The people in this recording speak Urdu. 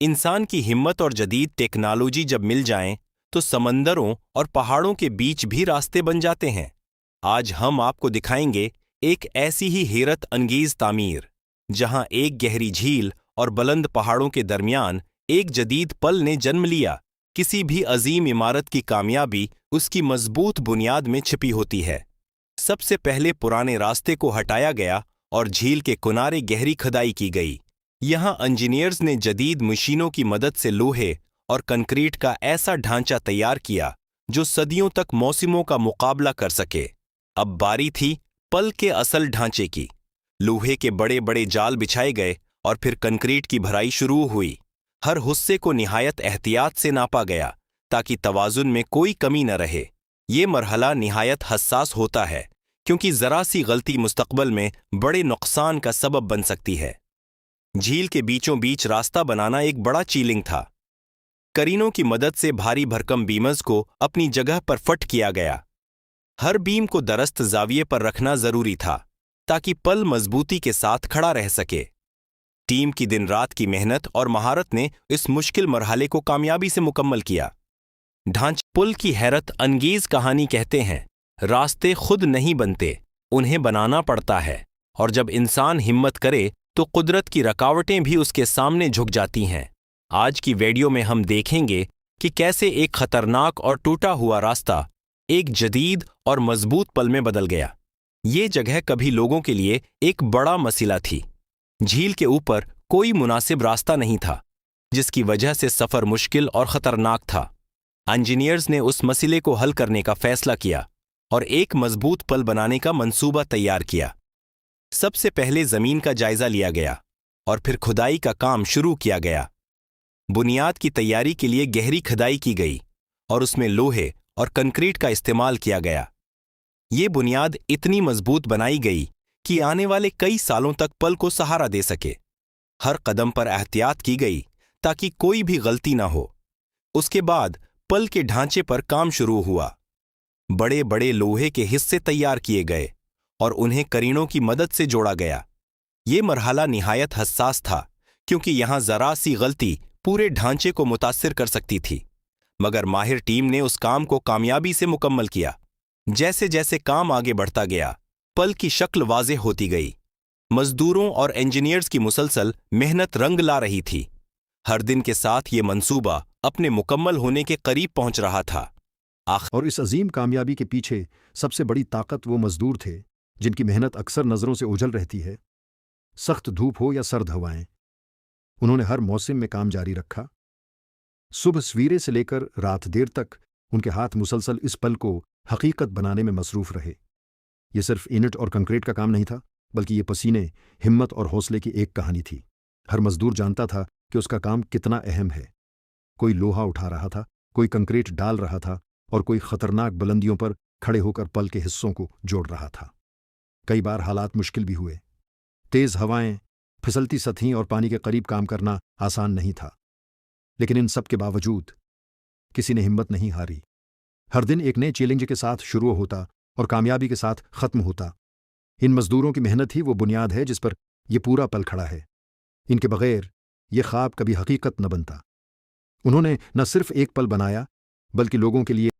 انسان کی ہمت اور جدید ٹیکنالوجی جب مل جائیں تو سمندروں اور پہاڑوں کے بیچ بھی راستے بن جاتے ہیں۔ آج ہم آپ کو دکھائیں گے ایک ایسی ہی حیرت انگیز تعمیر، جہاں ایک گہری جھیل اور بلند پہاڑوں کے درمیان ایک جدید پل نے جنم لیا۔ کسی بھی عظیم عمارت کی کامیابی اس کی مضبوط بنیاد میں چھپی ہوتی ہے۔ سب سے پہلے پرانے راستے کو ہٹایا گیا اور جھیل کے کنارے گہری کھدائی کی گئی۔ یہاں انجینئرز نے جدید مشینوں کی مدد سے لوہے اور کنکریٹ کا ایسا ڈھانچہ تیار کیا جو صدیوں تک موسموں کا مقابلہ کر سکے۔ اب باری تھی پل کے اصل ڈھانچے کی۔ لوہے کے بڑے بڑے جال بچھائے گئے اور پھر کنکریٹ کی بھرائی شروع ہوئی۔ ہر حصے کو نہایت احتیاط سے ناپا گیا تاکہ توازن میں کوئی کمی نہ رہے۔ یہ مرحلہ نہایت حساس ہوتا ہے کیونکہ ذرا سی غلطی مستقبل میں بڑے نقصان کا سبب بن سکتی ہے۔ جھیل کے بیچوں بیچ راستہ بنانا ایک بڑا چیلنج تھا۔ کرینوں کی مدد سے بھاری بھرکم بیمز کو اپنی جگہ پر فٹ کیا گیا۔ ہر بیم کو درست زاویے پر رکھنا ضروری تھا تاکہ پل مضبوطی کے ساتھ کھڑا رہ سکے۔ ٹیم کی دن رات کی محنت اور مہارت نے اس مشکل مرحلے کو کامیابی سے مکمل کیا۔ پل کی حیرت انگیز کہانی کہتے ہیں، راستے خود نہیں بنتے، انہیں بنانا پڑتا ہے، اور جب انسان ہمت کرے تو قدرت کی رکاوٹیں بھی اس کے سامنے جھک جاتی ہیں۔ آج کی ویڈیو میں ہم دیکھیں گے کہ کیسے ایک خطرناک اور ٹوٹا ہوا راستہ ایک جدید اور مضبوط پل میں بدل گیا۔ یہ جگہ کبھی لوگوں کے لیے ایک بڑا مسئلہ تھی۔ جھیل کے اوپر کوئی مناسب راستہ نہیں تھا، جس کی وجہ سے سفر مشکل اور خطرناک تھا۔ انجینئرز نے اس مسئلے کو حل کرنے کا فیصلہ کیا اور ایک مضبوط پل بنانے کا منصوبہ تیار کیا۔ سب سے پہلے زمین کا جائزہ لیا گیا اور پھر کھدائی کا کام شروع کیا گیا۔ بنیاد کی تیاری کے لیے گہری کھدائی کی گئی اور اس میں لوہے اور کنکریٹ کا استعمال کیا گیا۔ یہ بنیاد اتنی مضبوط بنائی گئی کہ آنے والے کئی سالوں تک پل کو سہارا دے سکے۔ ہر قدم پر احتیاط کی گئی تاکہ کوئی بھی غلطی نہ ہو۔ اس کے بعد پل کے ڈھانچے پر کام شروع ہوا۔ بڑے بڑے لوہے کے حصے تیار کیے گئے اور انہیں کرینوں کی مدد سے جوڑا گیا۔ یہ مرحلہ نہایت حساس تھا کیونکہ یہاں ذرا سی غلطی پورے ڈھانچے کو متاثر کر سکتی تھی، مگر ماہر ٹیم نے اس کام کو کامیابی سے مکمل کیا۔ جیسے جیسے کام آگے بڑھتا گیا، پل کی شکل واضح ہوتی گئی۔ مزدوروں اور انجینئرز کی مسلسل محنت رنگ لا رہی تھی۔ ہر دن کے ساتھ یہ منصوبہ اپنے مکمل ہونے کے قریب پہنچ رہا تھا۔ اور اس عظیم کامیابی کے پیچھے سب سے بڑی طاقت وہ مزدور تھے جن کی محنت اکثر نظروں سے اوجھل رہتی ہے۔ سخت دھوپ ہو یا سرد ہوائیں، انہوں نے ہر موسم میں کام جاری رکھا۔ صبح سویرے سے لے کر رات دیر تک ان کے ہاتھ مسلسل اس پل کو حقیقت بنانے میں مصروف رہے۔ یہ صرف اینٹ اور کنکریٹ کا کام نہیں تھا، بلکہ یہ پسینے، ہمت اور حوصلے کی ایک کہانی تھی۔ ہر مزدور جانتا تھا کہ اس کا کام کتنا اہم ہے۔ کوئی لوہا اٹھا رہا تھا، کوئی کنکریٹ ڈال رہا تھا، اور کوئی خطرناک بلندیوں پر کھڑے ہو کر پل کے حصوں کو جوڑ رہا تھا۔ کئی بار حالات مشکل بھی ہوئے۔ تیز ہوائیں، پھسلتی سطحیں اور پانی کے قریب کام کرنا آسان نہیں تھا، لیکن ان سب کے باوجود کسی نے ہمت نہیں ہاری۔ ہر دن ایک نئے چیلنج کے ساتھ شروع ہوتا اور کامیابی کے ساتھ ختم ہوتا۔ ان مزدوروں کی محنت ہی وہ بنیاد ہے جس پر یہ پورا پل کھڑا ہے۔ ان کے بغیر یہ خواب کبھی حقیقت نہ بنتا۔ انہوں نے نہ صرف ایک پل بنایا، بلکہ لوگوں کے لیے